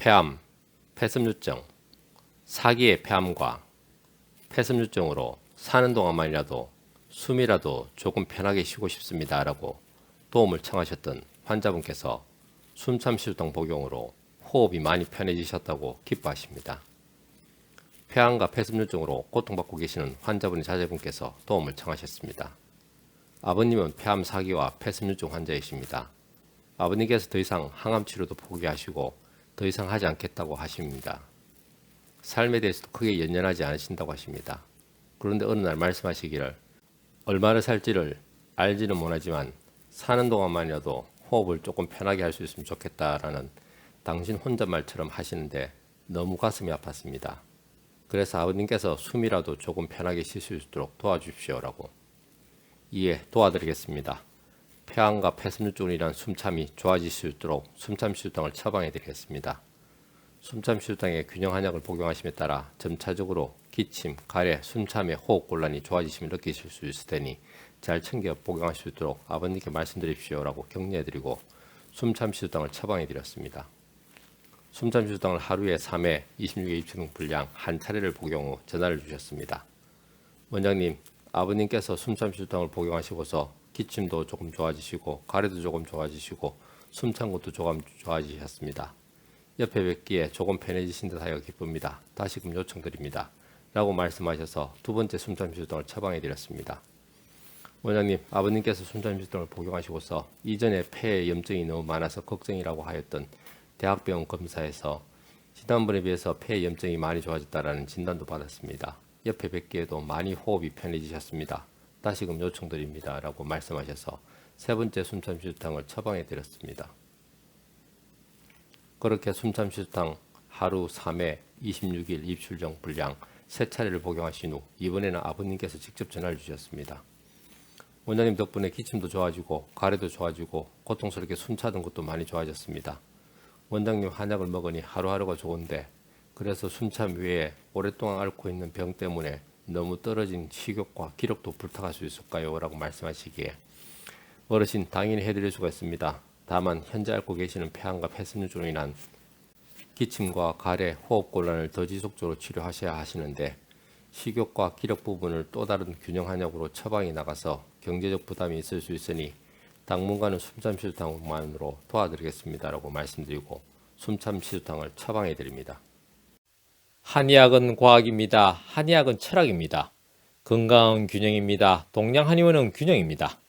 폐암, 폐섬유증, 사기의 폐암과 폐섬유증으로 사는 동안만이라도 숨이라도 조금 편하게 쉬고 싶습니다 라고 도움을 청하셨던 환자분께서 숨참시술당 복용으로 호흡이 많이 편해지셨다고 기뻐하십니다. 폐암과 폐섬유증으로 고통받고 계시는 환자분의 자제분께서 도움을 청하셨습니다. 아버님은 폐암 사기와 폐섬유증 환자이십니다. 아버님께서 더 이상 항암 치료도 포기하시고 더 이상 하지 않겠다고 하십니다. 삶에 대해서도 크게 연연하지 않으신다고 하십니다. 그런데 어느 날 말씀하시기를 얼마나 살지를 알지는 못하지만 사는 동안만이라도 호흡을 조금 편하게 할 수 있으면 좋겠다라는 당신 혼잣말처럼 하시는데 너무 가슴이 아팠습니다. 그래서 아버님께서 숨이라도 조금 편하게 쉴 수 있도록 도와주십시오라고. 이에 도와드리겠습니다. 폐암과 폐섬유증으로 인한 숨참이 좋아질 수 있도록 숨참시술당을 처방해 드리겠습니다. 숨참시술당의 균형 한약을 복용하심에 따라 점차적으로 기침, 가래, 숨참의 호흡곤란이 좋아지심을 느끼실 수 있을 테니 잘 챙겨 복용하실 수 있도록 아버님께 말씀드립시오라고 격려해드리고 숨참시술당을 처방해 드렸습니다. 숨참시술당을 하루에 3회 26회 입체 분량 한 차례를 복용 후 전화를 주셨습니다. 원장님, 아버님께서 숨참시술당을 복용하시고서 기침도 조금 좋아지시고 가래도 조금 좋아지시고 숨찬 것도 조금 좋아지셨습니다. 옆에 뵙기에 조금 편해지신 듯하여 기쁩니다. 다시금 요청드립니다. 라고 말씀하셔서 두 번째 숨참시술당을 처방해 드렸습니다. 원장님, 아버님께서 숨참시술당을 복용하시고서 이전에 폐에 염증이 너무 많아서 걱정이라고 하였던 대학병원 검사에서 지난번에 비해서 폐 염증이 많이 좋아졌다라는 진단도 받았습니다. 옆에 뵙기에도 많이 호흡이 편해지셨습니다. 다시금 요청드립니다. 라고 말씀하셔서 세 번째 숨참시술탕을 처방해 드렸습니다. 그렇게 숨참시술탕 하루 3회 26일 입출정 분량 세 차례를 복용하신 후 이번에는 아버님께서 직접 전화를 주셨습니다. 원장님 덕분에 기침도 좋아지고 가래도 좋아지고 고통스럽게 숨차던 것도 많이 좋아졌습니다. 원장님 한약을 먹으니 하루하루가 좋은데 그래서 숨참 외에 오랫동안 앓고 있는 병 때문에 너무 떨어진 식욕과 기력도 불타갈 수 있을까요? 라고 말씀하시기에 어르신 당연히 해드릴 수가 있습니다. 다만 현재 앓고 계시는 폐암과 폐섬유증으로 인한 기침과 가래, 호흡곤란을 더 지속적으로 치료하셔야 하시는데 식욕과 기력 부분을 또 다른 균형 한약으로 처방이 나가서 경제적 부담이 있을 수 있으니 당분간은 숨참시술탕만으로 도와드리겠습니다. 라고 말씀드리고 숨참시술탕을 처방해 드립니다. 한의학은 과학입니다. 한의학은 철학입니다. 건강은 균형입니다. 동양 한의원은 균형입니다.